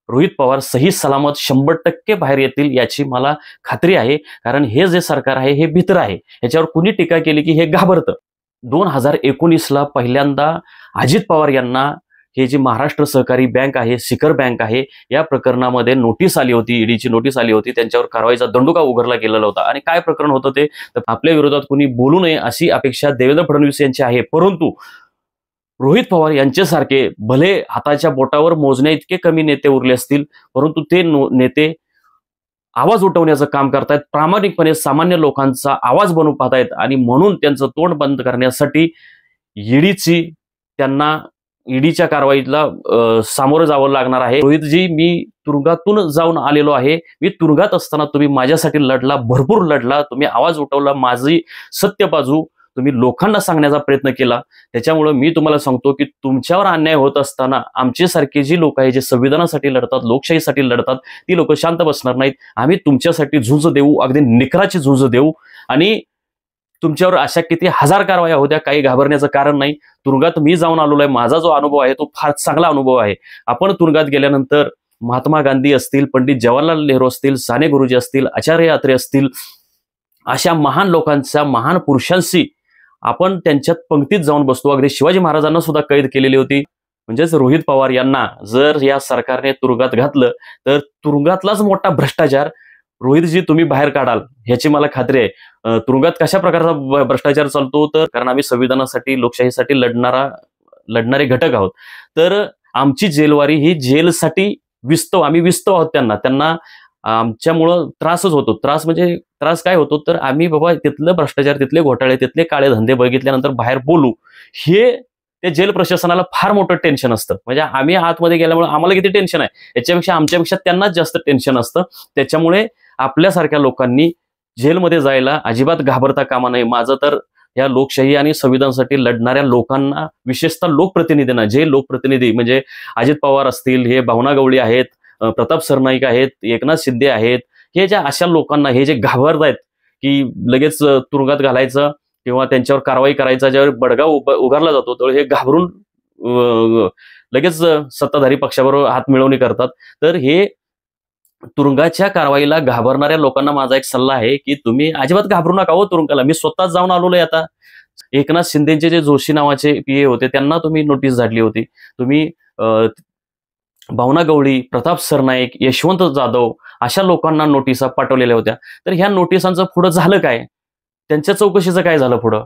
रोहित पवार सही सलामत 100% बाहेर येतील याची मला खात्री आहे। कारण हे जे सरकार आहे हे भित्र आहे, याच्यावर कुणी टीका केली की हे घाबरतं। 2019ला पहिल्यांदा अजित पवार यांना हे जी महाराष्ट्र सहकारी बँक आहे, शिखर बँक आहे, या प्रकरणामध्ये नोटीस आली होती, ईडीची नोटीस आली होती, त्यांच्यावर कारवाईचा दंडुका उघडला गेलेला होता। आणि काय प्रकरण होतं ते, तर आपल्या विरोधात कुणी बोलू नये अशी अपेक्षा देवेंद्र फडणवीस यांची आहे। परंतु रोहित पवार यांच्यासारखे भले हाताच्या बोटावर मोजण्या इतके कमी नेते उरले असतील, परंतु ते नेते आवाज उठवण्याचं काम करतायत, प्रामाणिकपणे सामान्य लोकांचा आवाज बनवू पाहतायत। आणि म्हणून त्यांचं तोंड बंद करण्यासाठी त्यांना ईडीच्या कारवाईला सामोरं जावं लागणार आहे। रोहितजी, मी तुरुंगातून जाऊन आलेलो आहे। मी तुरुंगात असताना तुम्ही माझ्यासाठी लढला, भरपूर लढला, तुम्ही आवाज उठवला, माझी सत्य बाजू तुम्ही लोकांना सांगण्याचा प्रयत्न केला। त्याच्यामुळे मी तुम्हाला सांगतो की तुमच्यावर अन्याय होत असताना आमच्यासारखी जी लोक आहेत, जे संविधानासाठी लढतात, लोकशाहीसाठी लढतात, ती लोक शांत बसणार नाहीत। आम्ही तुमच्यासाठी झुंज देऊ, अगदी निकराची झुंज देऊ। आणि तुमच्यावर अशा किती हजार कारवाया होत्या, काही घाबरण्याचं कारण नाही। तुरुंगात मी जाऊन आलेलो आहे, माझा जो अनुभव आहे तो फार चांगला अनुभव आहे। आपण तुरुंगात गेल्यानंतर महात्मा गांधी असतील, पंडित जवाहरलाल नेहरू असतील, साने गुरुजी असतील, आचार्य अत्रे असतील, अशा महान लोकांच्या, महान पुरुषांशी आपण त्यांच्यात पंक्तीत जाऊन बसतो। अगदी शिवाजी महाराजांना सुद्धा कैद केलेली होती। म्हणजेच रोहित पवार यांना जर या सरकारने तुरुंगात घातलं तर तुरुंगातलाच मोठा भ्रष्टाचार रोहितजी तुम्ही बाहेर काढाल ह्याची मला खात्री आहे। तुरुंगात कशा प्रकारचा भ्रष्टाचार चालतो, तर कारण आम्ही संविधानासाठी, लोकशाहीसाठी लढणारे घटक आहोत। तर आमची जेलवारी ही जेलसाठी आम्ही विस्तव आहोत। त्यांना आमच्यामुळं त्रासच होतो। त्रास काय होतो, तर आम्ही बाबा तिथलं भ्रष्टाचार, तिथले घोटाळे, तिथले काळे धंदे बघितल्यानंतर बाहेर बोलू, हे ते जेल प्रशासनाला फार मोठं टेन्शन असतं। म्हणजे आम्ही आतमध्ये गेल्यामुळे आम्हाला किती टेन्शन आहे, याच्यापेक्षा आमच्यापेक्षा त्यांनाच जास्त टेन्शन असतं। त्याच्यामुळे आपल्यासारख्या लोकांनी जेलमध्ये जायला अजिबात घाबरता कामा नये। माझं तर या लोकशाही आणि संविधानासाठी लढणाऱ्या लोकांना, विशेषतः लोकप्रतिनिधींना, जे लोकप्रतिनिधी म्हणजे अजित पवार असतील, हे भावना गवळी आहेत, प्रताप सरनाईक आहेत, एकनाथ शिंदे आहेत, हे ज्या अशा लोकांना, हे जे घाबरतायत की लगेच तुरुंगात घालायचं किंवा त्यांच्यावर कारवाई करायचा ज्यावेळी बडगा उगारला जातो, तर हे घाबरून लगेच सत्ताधारी पक्षाबरोबर हात मिळवणी करतात। तर हे तुरुंगाच्या कारवाईला घाबरणाऱ्या लोकांना माझा एक सल्ला आहे की तुम्ही अजिबात घाबरू नका हो तुरुंगाला। मी स्वतःच जाऊन आलेलो आहे। आता एकनाथ शिंदेचे जे जोशी नावाचे पीए होते त्यांना तुम्ही नोटीस झाडली होती, तुम्ही भावना गवळी, प्रताप सरनाईक, यशवंत जाधव अशा लोकांना नोटिसा पाठवलेल्या होत्या। तर ह्या नोटिसांचं पुढे झालं काय, त्यांच्या चौकशीचं काय झालं पुढं?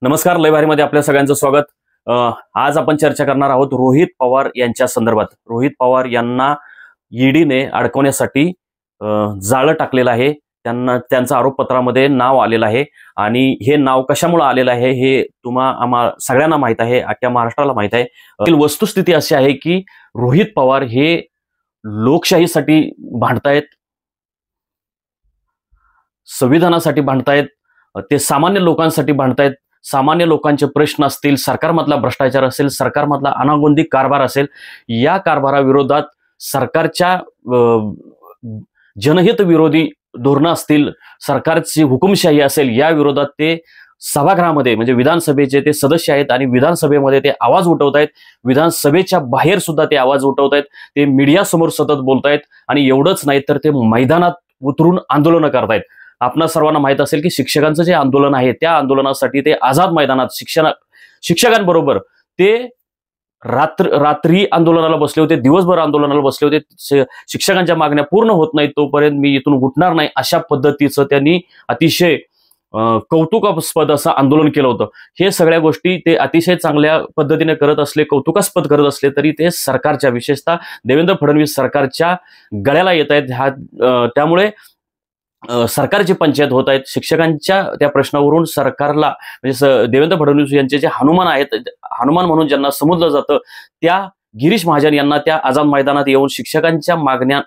नमस्कार, लय भारीमध्ये आपल्या सगळ्यांचं स्वागत। आज आपण चर्चा करणार आहोत रोहित पवार यांच्या संदर्भात। रोहित पवार यांना ईडीने अडकवण्यासाठी जाळं टाकलेलं आहे। त्यांचं आरोपपत्रामध्ये नाव आलेलं आहे आणि हे नाव कशामुळे आलेलं आहे हे आम्हा सगळ्यांना माहित आहे, अख्ख्या महाराष्ट्राला माहित आहे। वस्तुस्थिती अशी आहे की रोहित पवार हे लोकशाहीसाठी भांडतायत, संविधानासाठी भांडतायत, ते सामान्य लोकांसाठी भांडतायत। सामान्य लोकांचे प्रश्न असतील, सरकारमधला भ्रष्टाचार असेल, सरकारमधला अनागोंदी कारभार असेल, या कारभाराविरोधात सरकारच्या जनहित विरोधी धोरणं असतील, सरकारची हुकुमशाही असेल, या विरोधात ते सभागृहामध्ये म्हणजे विधानसभेचे ते सदस्य आहेत आणि विधानसभेमध्ये ते आवाज उठवतायत, विधानसभेच्या बाहेर सुद्धा ते आवाज उठवतायत, ते मीडिया समोर सतत बोलतायत आणि एवढंच नाही तर ते मैदानात उतरून आंदोलनं करतायत। आपणा सर्वांना माहित असेल की शिक्षकांचं जे आंदोलन आहे त्या आंदोलनासाठी ते आझाद मैदानात शिक्षकांबरोबर ते रात्री आंदोलनाला बसले होते, दिवसभर आंदोलनाला बसले होते। शिक्षकांच्या मागण्या पूर्ण होत नाहीत तोपर्यंत मी इथून उठणार नाही, अशा पद्धतीचं त्यांनी अतिशय कौतुकास्पद असं आंदोलन केलं होतं। हे सगळ्या गोष्टी ते अतिशय चांगल्या पद्धतीने करत असले, कौतुकास्पद करत असले तरी ते सरकारच्या, विशेषतः देवेंद्र फडणवीस सरकारच्या गळ्याला येत आहेत। त्यामुळे सरकारची पंचायत होत आहेत। शिक्षकांच्या त्या प्रश्नावरून सरकारला म्हणजे देवेंद्र फडणवीस यांचे जे हनुमान आहेत, हनुमान म्हणून ज्यांना समजलं जातं, त्या गिरीश महाजन यांना त्या आझाद मैदानात येऊन शिक्षकांच्या मागण्या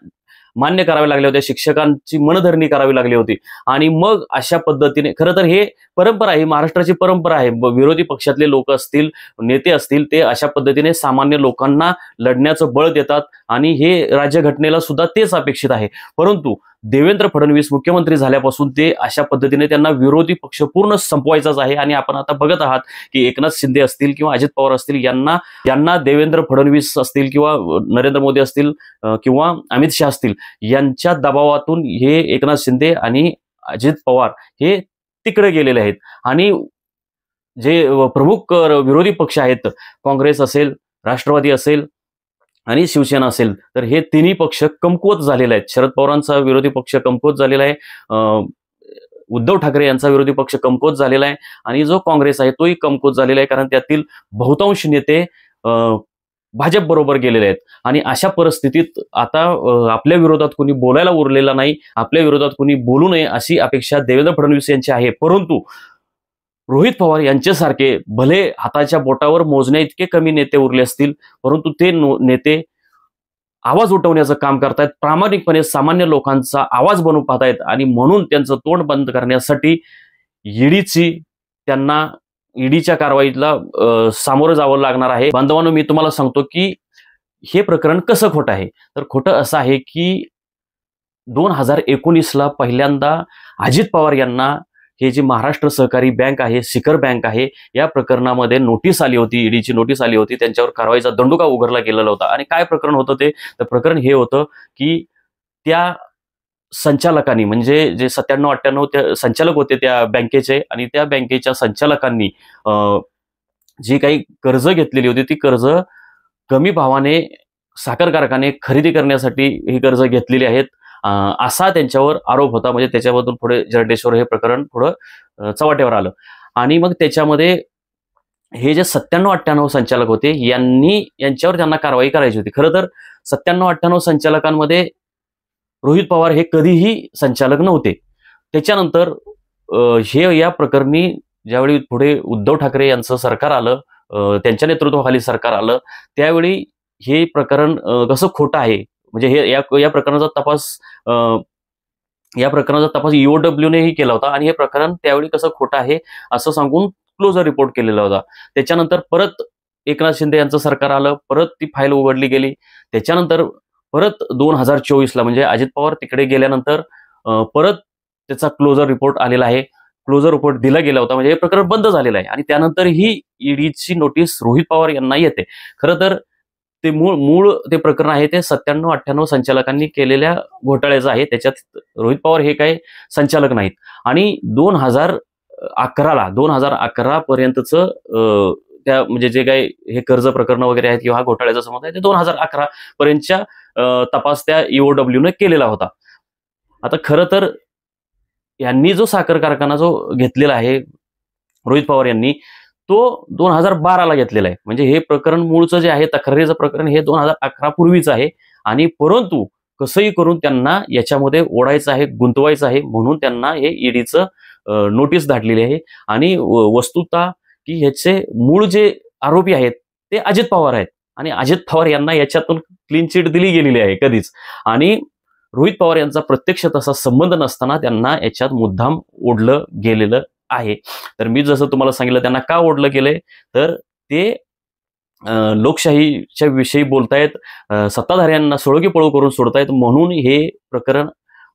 मान्य कराव्या लागल्या होत्या, शिक्षकांची मनधरणी करावी लागली होती। आणि मग अशा पद्धतीने खरं तर हे परंपरा आहे, महाराष्ट्राची परंपरा आहे, विरोधी पक्षातले लोक असतील, नेते असतील, ते अशा पद्धतीने सामान्य लोकांना लढण्याचं बळ देतात आणि हे राज्यघटनेला सुद्धा तेच अपेक्षित आहे। परंतु देवेंद्र फडणवीस मुख्यमंत्री झाल्यापासून ते अशा पद्धतीने त्यांना विरोधी पक्ष पूर्ण संपवायचाच आहे. आणि आपण आता बघत आहात की एकनाथ शिंदे असतील किंवा अजित पवार असतील यांना देवेंद्र फडणवीस असतील किंवा नरेंद्र मोदी असतील किंवा अमित शहा असतील यांच्या दबावातून हे एकनाथ शिंदे आणि अजित पवार हे तिकडे गेलेले आहेत. आणि जे प्रमुख विरोधी पक्ष आहेत, काँग्रेस असेल, राष्ट्रवादी असेल आणि शिवसेना असेल, तर हे तिन्ही पक्ष कमकुवत झालेले आहेत. शरद पवारांचा विरोधी पक्ष कमकुवत झालेला आहे, उद्धव ठाकरे यांचा विरोधी पक्ष कमकुवत झालेला आहे आणि जो काँग्रेस आहे तोही कमकुवत झालेला आहे, कारण त्यातील बहुतांश नेते भाजप बरोबर गेलेले आहेत. आणि अशा परिस्थितीत आता आपल्या विरोधात कोणी बोलायला उरलेला नाही, आपल्या विरोधात कोणी बोलू नये अशी अपेक्षा देवेंद्र फडणवीस यांची आहे. परंतु रोहित पवार यांच्यासारखे भले हाताच्या बोटावर मोजण्या इतके कमी नेते उरले असतील, परंतु ते नेते आवाज उठवण्याचं काम करतायत, प्रामाणिकपणे सामान्य लोकांचा आवाज बनवू पाहतायत. आणि म्हणून त्यांचं तोंड बंद करण्यासाठी त्यांना ईडीच्या कारवाईला सामोरं जावं लागणार आहे. बांधवांनो, मी तुम्हाला सांगतो की हे प्रकरण कसं खोटं आहे. तर खोटं असं आहे की 2019ला पहिल्यांदा अजित पवार यांना हे जी महाराष्ट्र सहकारी बँक आहे, शिखर बँक आहे, या प्रकरणामध्ये नोटीस आली होती, ईडीची नोटीस आली होती, त्यांच्यावर कारवाईचा दंडुका उघडला गेलेला होता. आणि काय प्रकरण होतं ते? तर प्रकरण हे होतं की त्या संचालकांनी, म्हणजे जे 97-98 त्या संचालक होते त्या बँकेचे, आणि त्या बँकेच्या संचालकांनी जी काही कर्ज घेतलेली होती ती कर्ज कमी भावाने साखर कारखाने खरेदी करण्यासाठी ही कर्ज घेतलेली आहेत असा त्यांच्यावर आरोप होता. म्हणजे त्याच्याबद्दल पुढे जरडेश्वर हे प्रकरण थोडं चव्हाट्यावर आलं. आणि मग त्याच्यामध्ये हे जे 97-98 संचालक होते यांच्यावर त्यांना कारवाई करायची होती. खरं तर 97-98 संचालकांमध्ये रोहित पवार हे कधीही संचालक नव्हते. त्याच्यानंतर हे या प्रकरणी ज्यावेळी पुढे उद्धव ठाकरे यांचं सरकार आलं, त्यांच्या नेतृत्वाखाली सरकार आलं, त्यावेळी हे प्रकरण कसं खोटं आहे, म्हणजे हे या प्रकरणाचा तपास ईओडब्ल्यूनेही केला होता. आणि हे प्रकरण त्यावेळी कसं खोटं आहे असं सांगून क्लोजर रिपोर्ट केलेला होता. त्याच्यानंतर परत एकनाथ शिंदे यांचं सरकार आलं, परत ती फाईल उघडली गेली. त्याच्यानंतर परत 2024ला म्हणजे अजित पवार तिकडे गेल्यानंतर परत त्याचा क्लोजर रिपोर्ट आलेला आहे, क्लोजर रिपोर्ट दिला गेला होता, म्हणजे हे प्रकरण बंद झालेलं आहे. आणि त्यानंतर ही ईडीची नोटीस रोहित पवार यांना येते. खरं तर ते मूळ ते प्रकरण आहे ते 97-98 संचालकांनी केलेल्या घोटाळ्याचं आहे. त्याच्यात रोहित पवार हे काही संचालक नाहीत. आणि 2011 पर्यंतचं त्या म्हणजे जे काही हे कर्ज प्रकरण वगैरे आहेत किंवा हा घोटाळ्याचा संबंध आहे ते 2011 पर्यंतच्या तपास त्या ईओडब्ल्यूने केलेला होता. आता खरं तर यांनी जो साखर कारखाना जो घेतलेला आहे रोहित पवार यांनी, तो 2012ला घेतलेला आहे. म्हणजे हे प्रकरण मूळचं जे आहे तक्रारीचं प्रकरण हे 2011 पूर्वीचं आहे. आणि परंतु कसंही करून त्यांना याच्यामध्ये ओढायचं आहे, गुंतवायचं आहे, म्हणून त्यांना हे ईडीचं नोटीस धाडलेली आहे. आणि वस्तुतः की ह्याचे मूळ जे आरोपी आहेत ते अजित पवार आहेत. आणि अजित पवार यांना याच्यातून क्लीन चिट दिली गेलेली आहे कधीच. आणि रोहित पवार यांचा प्रत्यक्ष तसा संबंध नसताना त्यांना याच्यात मुद्दाम ओढलं गेलेलं आहे. तर मी जसं तुम्हाला सांगितलं त्यांना का ओढलं गेलंय, तर ते लोकशाहीच्या विषयी बोलतायत, सत्ताधाऱ्यांना सोळगी पळू करून सोडतायत, म्हणून हे प्रकरण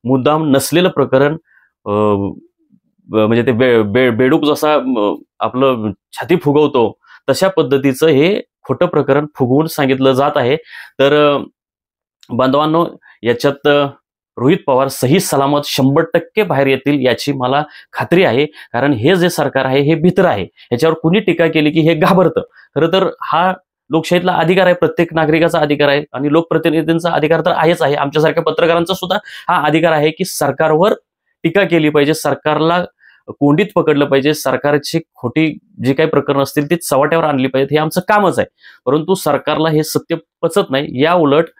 मुद्दाम नसलेलं प्रकरण, म्हणजे ते बेडूक जसा आपलं छाती फुगवतो तशा पद्धतीचं हे खोटं प्रकरण फुगवून सांगितलं जात आहे. तर बांधवांनो, याच्यात रोहित पवार सही सलामत 100% बाहेर येतील याची मला खात्री आहे. कारण हे जे सरकार आहे हे भित्र आहे. याच्यावर कुणी टीका केली की हे घाबरतं. खरं तर हा लोकशाहीतला अधिकार आहे, प्रत्येक नागरिकाचा अधिकार आहे आणि लोकप्रतिनिधींचा अधिकार तर आहेच आहे. आमच्यासारख्या पत्रकारांचा सुद्धा हा अधिकार आहे की सरकारवर टीका केली पाहिजे, सरकारला कोंडीत पकडलं पाहिजे, सरकारची खोटी जी काही प्रकरणं असतील ती चव्हाट्यावर आणली पाहिजेत, हे आमचं कामच आहे. परंतु सरकारला हे सत्य पचत नाही. या उलट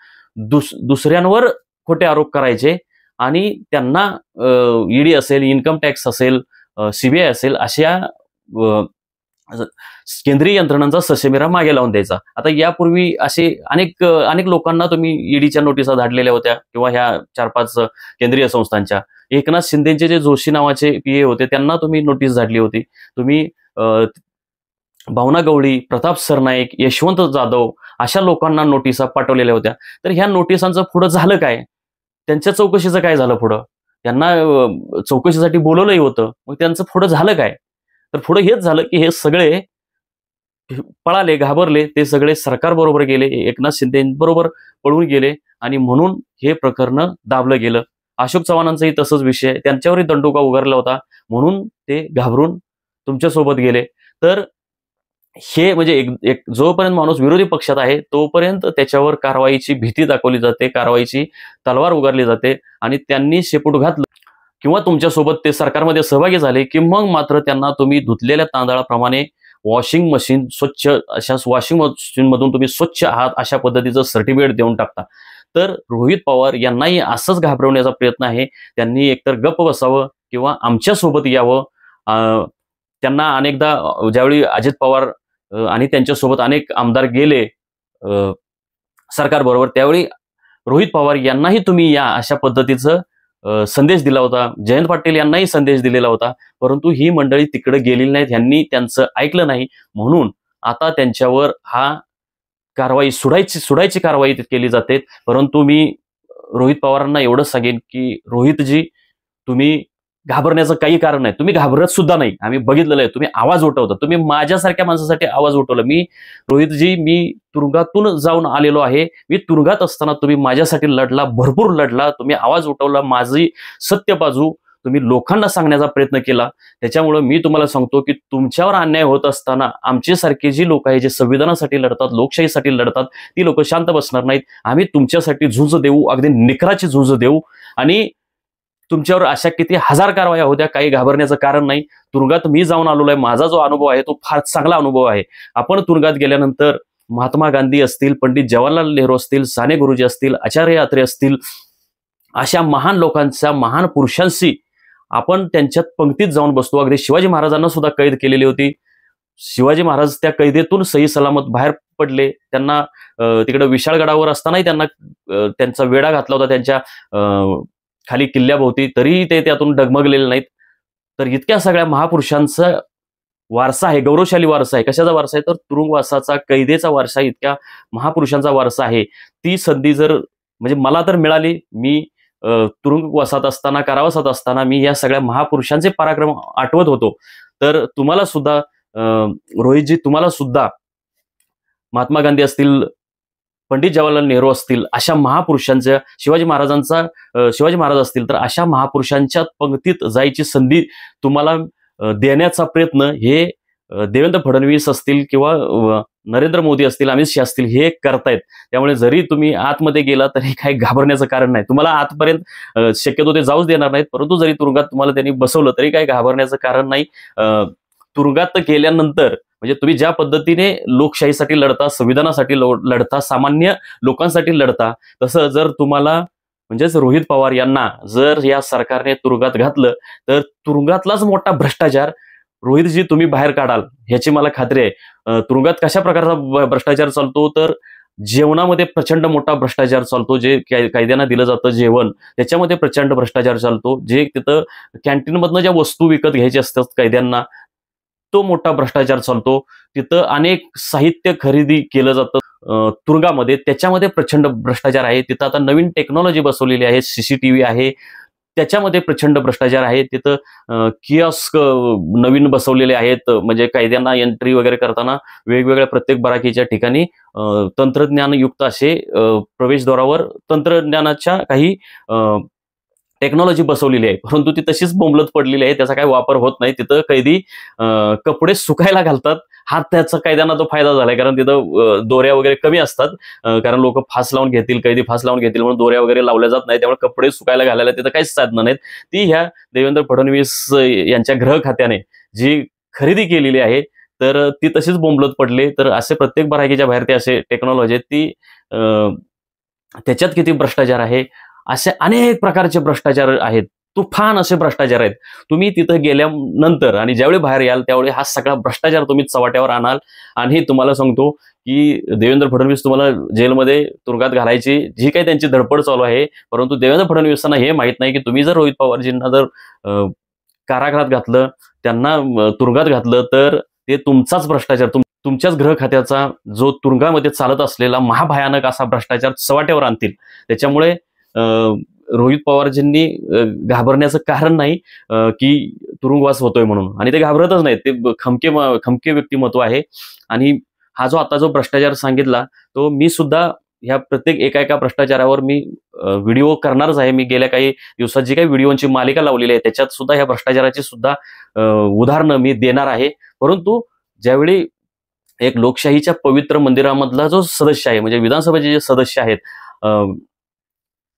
दुसऱ्यांवर खोटे आरोप करायचे आणि त्यांना ईडी असेल, इन्कम टॅक्स असेल, सीबीआय असेल, अशा केंद्रीय यंत्रणांचा ससेमिरा मागे लावून द्यायचा. आता यापूर्वी असे अनेक लोकांना तुम्ही ईडीच्या नोटिसा धाडलेल्या होत्या किंवा ह्या 4-5 केंद्रीय संस्थांच्या. एकनाथ शिंदेचे जे जोशी नावाचे पीए होते त्यांना तुम्ही नोटीस धाडली होती. तुम्ही भावना गवळी, प्रताप सरनाईक, यशवंत जाधव अशा लोकांना नोटिसा पाठवलेल्या होत्या. तर ह्या नोटिसांचं पुढं झालं काय? त्यांच्या चौकशीचं काय झालं पुढं? त्यांना चौकशीसाठी बोलवलंही होतं. मग त्यांचं पुढं झालं काय? तर पुढं हेच झालं की हे सगळे पळाले, घाबरले. ते सगळे सरकारबरोबर गेले, एकनाथ शिंदेबरोबर पळून गेले आणि म्हणून हे प्रकरण दाबलं गेलं. अशोक चव्हाणांचाही तसंच विषय आहे. त्यांच्यावरही दंडोका उगारला होता. म्हणून ते घाबरून तुमच्यासोबत गेले. तर हे म्हणजे एक जोपर्यंत माणूस विरोधी पक्षात आहे तोपर्यंत त्याच्यावर कारवाईची भीती दाखवली जाते, कारवाईची तलवार उगारली जाते आणि त्यांनी शेपूट घातलं किंवा तुमच्यासोबत ते सरकारमध्ये सहभागी झाले की मग मात्र त्यांना तुम्ही धुतलेल्या तांदळाप्रमाणे वॉशिंग मशीन स्वच्छ, अशा वॉशिंग मशीनमधून तुम्ही स्वच्छ आहात अशा पद्धतीचं सर्टिफिकेट देऊन टाकता. तर रोहित पवार यांनाही असंच घाबरवण्याचा प्रयत्न आहे. त्यांनी एकतर गप्प बसावं किंवा आमच्यासोबत यावं. त्यांना अनेकदा ज्यावेळी अजित पवार आणि त्यांच्यासोबत अनेक आमदार गेले सरकारबरोबर, त्यावेळी रोहित पवार यांनाही तुम्ही या अशा पद्धतीचं संदेश दिला होता. जयंत पाटील यांनाही संदेश दिलेला होता. परंतु ही मंडळी तिकडे गेलेली नाहीत, यांनी त्यांचं ऐकलं नाही. म्हणून आता त्यांच्यावर हा सुडायची कारवाई केली जाते. परंतु मी रोहित पवारांना एवढंच सांगेन की रोहितजी, तुम्ही घाबरण्याचं काही कारण नाही. तुम्ही घाबरत सुद्धा नाही. आम्ही बघितलेलं आहे. तुम्ही आवाज उठवता. तुम्ही माझ्यासारख्या माणसासाठी आवाज उठवला. रोहितजी, मी तुरुंगातून जाऊन आलेलो आहे. मी तुरुंगात असताना तुम्ही माझ्यासाठी लढला, भरपूर लढला. तुम्ही आवाज उठवला, माझी सत्य बाजू तुम्ही लोकांना सांगण्याचा प्रयत्न केला. त्याच्यामुळे मी तुम्हाला सांगतो की तुमच्यावर अन्याय होत असताना आमच्यासारखी जी लोक आहे, जे संविधानासाठी लढतात, लोकशाहीसाठी लढतात, ती लोक शांत बसणार नाहीत. आम्ही तुमच्यासाठी झुंज देऊ, अगदी निकराची झुंज देऊ. आणि तुमच्यावर अशा किती हजार कारवाया होत्या, काही घाबरण्याचं कारण नाही. तुरुंगात मी जाऊन आलेलो आहे. माझा जो अनुभव आहे तो फार चांगला अनुभव आहे. आपण तुरुंगात गेल्यानंतर महात्मा गांधी असतील, पंडित जवाहरलाल नेहरू असतील, साने गुरुजी असतील, आचार्य अत्रे असतील, अशा महान लोकांच्या, महान पुरुषांशी आपण त्यांच्यात पंक्तीत जाऊन बसतो. अगदी शिवाजी महाराजांना सुद्धा कैद केलेली होती. शिवाजी महाराज त्या कैदेतून सही सलामत बाहेर पडले. त्यांना तिकडे विशाळगडावर असतानाही त्यांना त्यांचा वेढा घातला होता त्यांच्या खाली किल्ल्याभोवती, तरीही ते त्यातून डगमगलेले नाहीत. तर इतक्या सगळ्या महापुरुषांचा वारसा आहे, गौरवशाली वारसा आहे. कशाचा वारसा आहे? तर तुरुंगवासाचा, कैदेचा वारसा, इतक्या महापुरुषांचा वारसा आहे. ती संधी जर म्हणजे मला तर मिळाली. मी तुरुंगवासात असताना, कारावासात असताना मी या सगळ्या महापुरुषांचे पराक्रम आठवत होतो. तर तुम्हाला सुद्धा रोहितजी, तुम्हाला सुद्धा महात्मा गांधी असतील, पंडित जवाहरलाल नेहरू असतील, अशा महापुरुषांच्या, शिवाजी महाराज असतील, तर अशा महापुरुषांच्या पंक्तीत जायची संधी तुम्हाला देण्याचा प्रयत्न हे देवेंद्र फडणवीस असतील किंवा नरेंद्र मोदी असतील, अमित शहा असतील, हे करतायत. त्यामुळे जरी तुम्ही आतमध्ये गेला तरी काही घाबरण्याचं कारण नाही. तुम्हाला आतपर्यंत शक्यतो ते जाऊच देणार नाहीत. परंतु जरी तुरुंगात तुम्हाला त्यांनी बसवलं तरी काही घाबरण्याचं कारण नाही. तुरुंगात गेल्यानंतर म्हणजे तुम्ही ज्या पद्धतीने लोकशाहीसाठी लढता, संविधानासाठी लढता, सामान्य लोकांसाठी लढता, तसं जर तुम्हाला म्हणजेच रोहित पवार यांना जर या सरकारने तुरुंगात घातलं तर तुरुंगातलाच मोठा भ्रष्टाचार रोहितजी तुम्ही बाहेर काढाल ह्याची मला खात्री आहे. तुरुंगात कशा प्रकारचा भ्रष्टाचार चालतो? तर जेवणामध्ये प्रचंड मोठा भ्रष्टाचार चालतो. जे कायद्यानं दिलं जातं जेवण, त्याच्यामध्ये प्रचंड भ्रष्टाचार चालतो. जे तिथं कॅन्टीनमधनं ज्या वस्तू विकत घ्यायच्या असतात कैद्यांना, तो मोठा भ्रष्टाचार चालतो. तिथं अनेक साहित्य खरेदी केलं जातं तुरुंगामध्ये, त्याच्यामध्ये प्रचंड भ्रष्टाचार आहे. तिथं आता नवीन टेक्नॉलॉजी बसवलेली आहे, CCTV आहे, त्याच्यामध्ये प्रचंड भ्रष्टाचार आहे. तिथं किऑस्क नवीन बसवलेले आहेत. म्हणजे कायद्यांना एंट्री वगैरे करताना वेगवेगळ्या प्रत्येक बराकीच्या ठिकाणी तंत्रज्ञानयुक्त असे प्रवेशद्वारावर तंत्रज्ञानाच्या काही टेक्नॉलॉजी बसवलेली आहे. परंतु ती तशीच बोंबलत पडलेली आहे, त्याचा काही वापर होत नाही. तिथं कैदी कपडे सुकायला घालतात. हा त्याचा कैद्यांना तो फायदा झालाय, कारण तिथं दोऱ्या वगैरे कमी असतात. कारण लोक फास लावून घेतील, कैदी फास लावून घेतील म्हणून दोऱ्या वगैरे लावल्या जात नाही. त्यामुळे कपडे सुकायला घालायला तिथं काहीच साधनं नाहीत. ती ह्या देवेंद्र फडणवीस यांच्या गृह खात्याने जी खरेदी केलेली आहे तर ती तशीच बोंबलत पडली. तर असे प्रत्येक बराकीच्या बाहेर ते असे टेक्नॉलॉजी आहेत, ती त्याच्यात किती भ्रष्टाचार आहे. असे अनेक प्रकारचे भ्रष्टाचार आहेत, तुफान असे भ्रष्टाचार आहेत. तुम्ही तिथं गेल्यानंतर आणि ज्यावेळी बाहेर याल त्यावेळी हा सगळा भ्रष्टाचार तुम्ही चव्हाट्यावर आणाल. आणि तुम्हाला सांगतो की देवेंद्र फडणवीस तुम्हाला जेलमध्ये, तुरुंगात घालायची जी काही त्यांची धडपड चालू आहे. परंतु देवेंद्र फडणवीसांना हे माहित नाही की तुम्ही जर रोहित पवारजींना जर कारागृहात घातलं, त्यांना तुरुंगात घातलं, तर ते तुमचाच भ्रष्टाचार, तुमच्याच गृह खात्याचा जो तुरुंगामध्ये चालत असलेला महाभयानक असा भ्रष्टाचार चव्हाट्यावर आणतील. त्याच्यामुळे रोहित पवारजींनी घाबरण्याचं कारण नाही की तुरुंगवास होतोय म्हणून, आणि ते घाबरतच नाहीत. ते खमके व्यक्तिमत्व आहे. आणि हा जो आता जो भ्रष्टाचार सांगितला, तो मी सुद्धा ह्या प्रत्येक एका भ्रष्टाचारावर मी व्हिडिओ करणारच आहे. मी गेल्या काही दिवसात जी काही व्हिडिओची मालिका लावलेली आहे त्याच्यात सुद्धा ह्या भ्रष्टाचाराची सुद्धा उदाहरणं मी देणार आहे. परंतु ज्यावेळी एक लोकशाहीच्या पवित्र मंदिरामधला जो सदस्य आहे, म्हणजे विधानसभेचे जे सदस्य आहेत,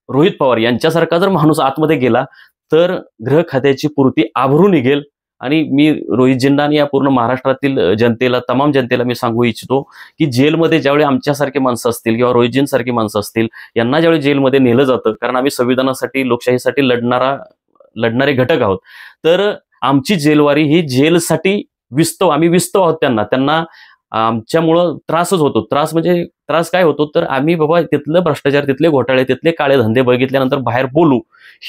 रोहित पवार यांच्यासारखा जर माणूस आतमध्ये गेला तर गृह खात्याची पूर्ती आभरून निघेल. आणि मी रोहितजींना आणि या पूर्ण महाराष्ट्रातील जनतेला, तमाम जनतेला मी सांगू इच्छितो की जेलमध्ये ज्यावेळी आमच्यासारखे माणसं असतील किंवा रोहितजींसारखी माणसं असतील, यांना ज्यावेळी जेलमध्ये नेलं जातं, कारण आम्ही संविधानासाठी, लोकशाहीसाठी लढणारे घटक आहोत, तर आमची जेलवारी ही जेलसाठी आम्ही विस्तव आहोत. त्यांना आमच्यामुळं त्रासच होतो. त्रास काय होतो, तर आम्ही बाबा तिथलं भ्रष्टाचार, तिथले घोटाळे, तिथले काळे धंदे बघितल्यानंतर बाहेर बोलू,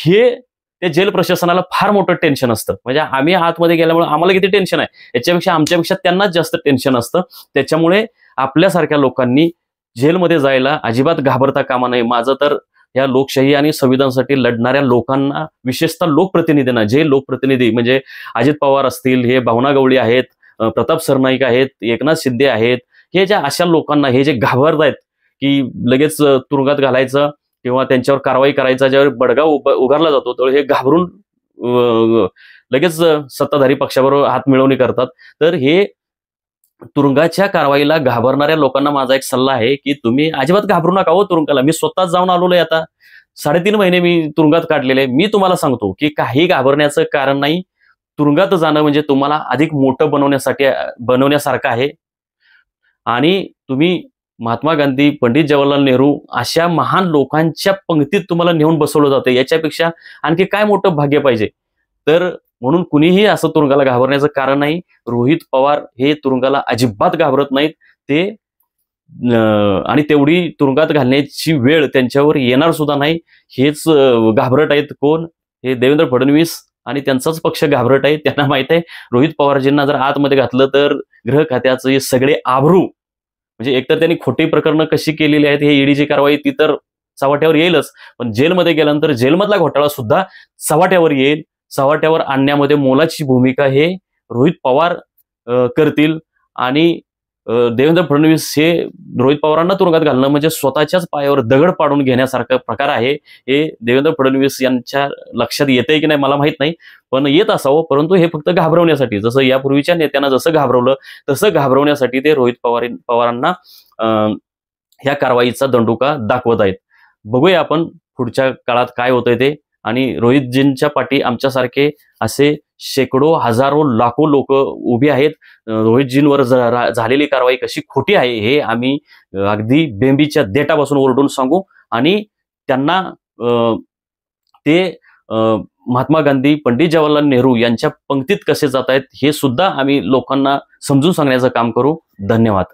हे त्या जेल प्रशासनाला फार मोठं टेन्शन असतं. म्हणजे आम्ही आतमध्ये गेल्यामुळे आम्हाला किती टेन्शन आहे, याच्यापेक्षा आमच्यापेक्षा त्यांनाच जास्त टेन्शन असतं. त्याच्यामुळे आपल्यासारख्या लोकांनी जेलमध्ये जायला अजिबात घाबरता कामा नये. माझं तर या लोकशाही आणि संविधानासाठी लढणाऱ्या लोकांना, विशेषतः लोकप्रतिनिधींना, जे लोकप्रतिनिधी म्हणजे अजित पवार असतील, हे भावना गवळी आहेत, प्रताप सरनाईक आहेत, एकनाथ शिंदे आहेत, हे ज्या अशा लोकांना, हे जे घाबरत आहेत की लगेच तुरुंगात घालायचं किंवा त्यांच्यावर कारवाई करायचा, ज्यावेळी बडगा उगारला जातो त्यावेळी हे घाबरून लगेच सत्ताधारी पक्षाबरोबर हात मिळवणी करतात. तर हे तुरुंगाच्या कारवाईला घाबरणाऱ्या लोकांना माझा एक सल्ला आहे की तुम्ही अजिबात घाबरू नका हो तुरुंगाला. मी स्वतःच जाऊन आलोय, आता 3.5 महिने मी तुरुंगात काढलेले. मी तुम्हाला सांगतो की काही घाबरण्याचं कारण नाही. तुरुंगात जाणं म्हणजे तुम्हाला अधिक मोठं बनवण्यासारखं आहे. आणि तुम्ही महात्मा गांधी, पंडित जवाहरलाल नेहरू अशा महान लोकांच्या पंक्तीत तुम्हाला नेऊन बसवलं जातं. याच्यापेक्षा आणखी काय मोठं भाग्य पाहिजे. तर म्हणून कुणीही असं तुरुंगाला घाबरण्याचं कारण नाही. रोहित पवार हे तुरुंगाला अजिबात घाबरत नाहीत. ते आणि तेवढी तुरुंगात घालण्याची वेळ त्यांच्यावर येणार सुद्धा नाही. हेच घाबरट आहेत कोण, हे देवेंद्र फडणवीस आणि त्यांचाच पक्ष घाबरट आहे. त्यांना माहित आहे रोहित पवारजींना जर आतमध्ये घातलं तर गृह खात्याचं हे सगळे आभरू, म्हणजे एकतर त्यांनी खोटी प्रकरणं कशी केलेली आहेत, हे ईडीची कारवाई ती तर चव्हाट्यावर येईलच, पण जेलमध्ये गेल्यानंतर जेलमधला घोटाळा सुद्धा चव्हाट्यावर येईल. चव्हाट्यावर आणण्यामध्ये मोलाची भूमिका हे रोहित पवार करतील. आणि देवेंद्र फडणवीस हे रोहित पवारांना तुरुंगात घालणं म्हणजे स्वतःच्याच पायावर दगड पाडून घेण्यासारखा प्रकार आहे. हे देवेंद्र फडणवीस यांच्या लक्षात येतंय की नाही मला माहित नाही, पण येत असावं. परंतु हे फक्त घाबरवण्यासाठी, जसं यापूर्वीच्या नेत्यांना जसं घाबरवलं तसं घाबरवण्यासाठी ते रोहित पवारांना ह्या कारवाईचा दंडुका दाखवत आहेत. बघूया आपण पुढच्या काळात काय होतंय ते. आणि रोहितजींच्या पाठी आमच्यासारखे असे शेकडो, हजारो, लाखो लोक उभी आहेत. रोहितजींवर झालेली कारवाई कशी खोटी आहे हे आम्ही अगदी बेंबीच्या देठापासून ओरडून सांगू. आणि त्यांना ते महात्मा गांधी, पंडित जवाहरलाल नेहरू यांच्या पंक्तीत कसे जात आहेत हे सुद्धा आम्ही लोकांना समजून सांगण्याचं काम करू. धन्यवाद.